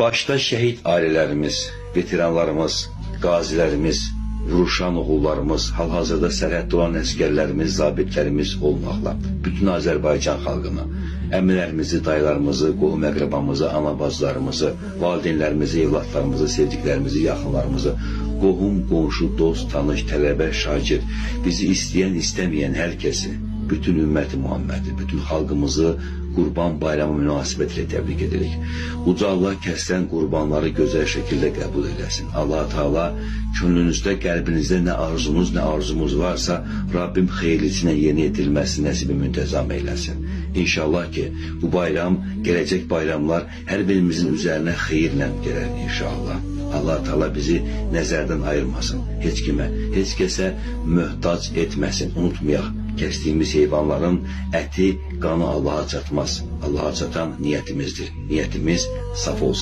Başta şəhid ailələrimiz, veteranlarımız, qazilərimiz, vuruşan oğullarımız, hal-hazırda sərhəddə olan əskərlərimiz, zabitlərimiz olmaqla bütün Azərbaycan xalqını, əmilərimizi, dayılarımızı, qohum-əqrəbamızı, ana-bacılarımızı, valideynlərimizi, evlatlarımızı, sevdiklərimizi, yaxınlarımızı, qohum, qonşu, dost, tanış, tələbə, şagird, bizi istəyən, istəməyən hər kəsi, bütün ümməti Muhammədi, bütün xalqımızı Qurban Bayramı münasibətilə təbrik edirik. Uca Allah kəsilən qurbanları gözəl şəkildə qəbul eləsin. Allah Teala könlünüzdə, qəlbinizdə nə arzunuz, nə arzumuz varsa, Rabbim xeyirlisinə yeni edilməsi nəsibi müntəzam eyləsin. İnşallah ki, bu bayram, gələcək bayramlar hər birimizin üzərinə xeyirlə gələr inşallah. Allah Teala bizi nəzərdən ayırmasın. Heç kimə, heç kəsə möhtac etməsin. Unutmayaq, kəsdiyimiz heyvanların əti, qanı Allaha çatmaz. Allaha çatan niyyətimizdir. Niyyətimiz saf olsun.